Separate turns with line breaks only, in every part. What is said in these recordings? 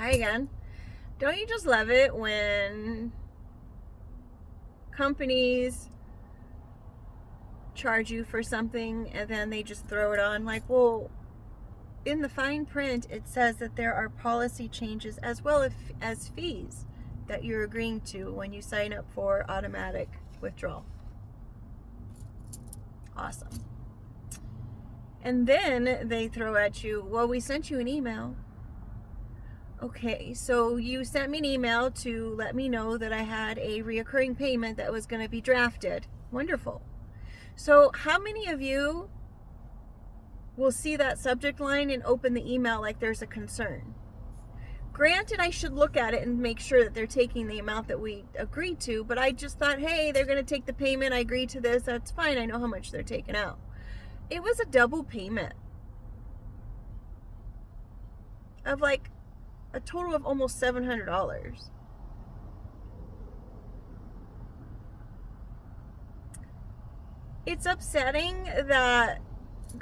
Hi again. Don't you just love it when companies charge you for something and then they just throw it on? Like, well, in the fine print, it says that there are policy changes as well as fees that you're agreeing to when you sign up for automatic withdrawal. Awesome. And then they throw at you, well, we sent you an email. Okay, so you sent me an email to let me know that I had a reoccurring payment that was going to be drafted. Wonderful. So how many of you will see that subject line and open the email like there's a concern? Granted, I should look at it and make sure that they're taking the amount that we agreed to, but I just thought, hey, they're going to take the payment. I agreed to this. That's fine. I know how much they're taking out. It was a double payment of like a total of almost $700. It's upsetting that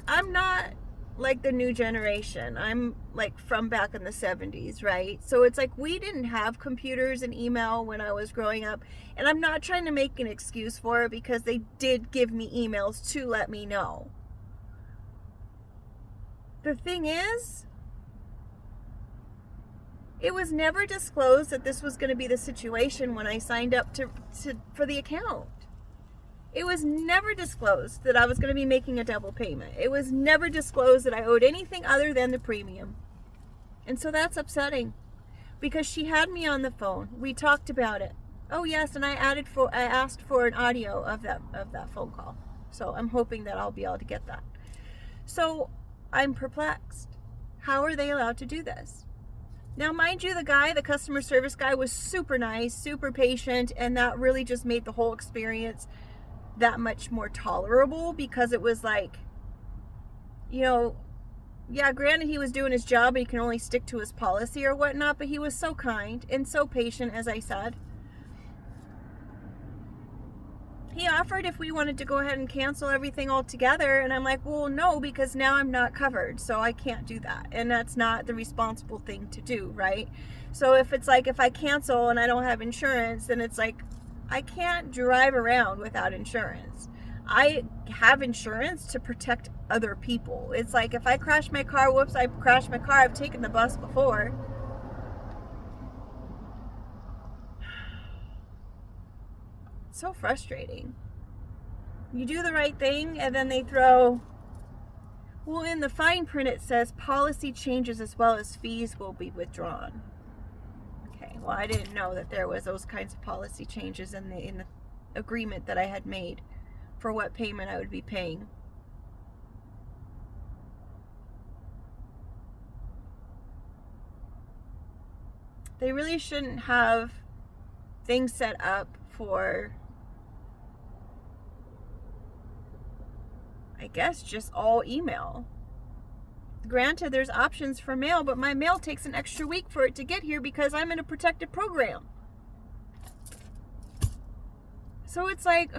I'm not like the new generation. I'm like from back in the 70s, right? So it's like we didn't have computers and email when I was growing up. And I'm not trying to make an excuse for it because they did give me emails to let me know. The thing is, it was never disclosed that this was going to be the situation when I signed up for the account. It was never disclosed that I was going to be making a double payment. It was never disclosed that I owed anything other than the premium. And so that's upsetting because she had me on the phone. We talked about it. Oh yes, and I asked for an audio of that phone call. So I'm hoping that I'll be able to get that. So I'm perplexed. How are they allowed to do this? Now, mind you, the customer service guy was super nice, super patient, and that really just made the whole experience that much more tolerable because it was like, yeah, granted he was doing his job and he can only stick to his policy or whatnot, but he was so kind and so patient, as I said. He offered if we wanted to go ahead and cancel everything altogether, and I'm like, well, no, because now I'm not covered, so I can't do that, and that's not the responsible thing to do, right? So if it's like, if I cancel and I don't have insurance, then it's like, I can't drive around without insurance. I have insurance to protect other people. It's like, if I crash my car, whoops, I crashed my car, I've taken the bus before. So frustrating. You do the right thing and then they throw, well, in the fine print it says policy changes as well as fees will be withdrawn. Okay, well, I didn't know that there was those kinds of policy changes in the agreement that I had made for what payment I would be paying. They really shouldn't have things set up for, I guess, just all email. Granted, there's options for mail, but my mail takes an extra week for it to get here because I'm in a protected program. So it's like,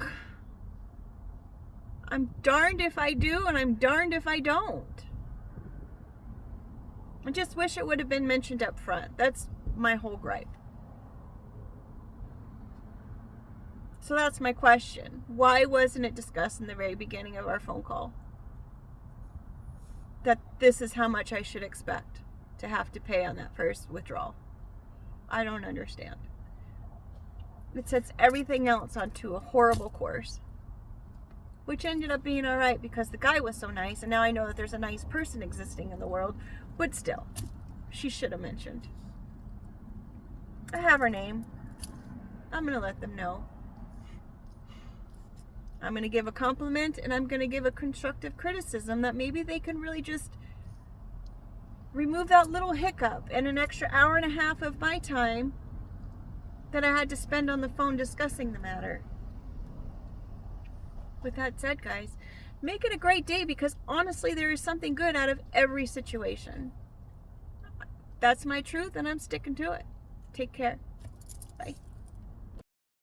I'm darned if I do and I'm darned if I don't. I just wish it would have been mentioned up front. That's my whole gripe. So that's my question. Why wasn't it discussed in the very beginning of our phone call that this is how much I should expect to have to pay on that first withdrawal? I don't understand. It sets everything else onto a horrible course, which ended up being all right because the guy was so nice, and now I know that there's a nice person existing in the world, but still, she should have mentioned. I have her name. I'm going to let them know. I'm going to give a compliment and I'm going to give a constructive criticism that maybe they can really just remove that little hiccup and an extra hour and a half of my time that I had to spend on the phone discussing the matter. With that said, guys, make it a great day because honestly, there is something good out of every situation. That's my truth and I'm sticking to it. Take care.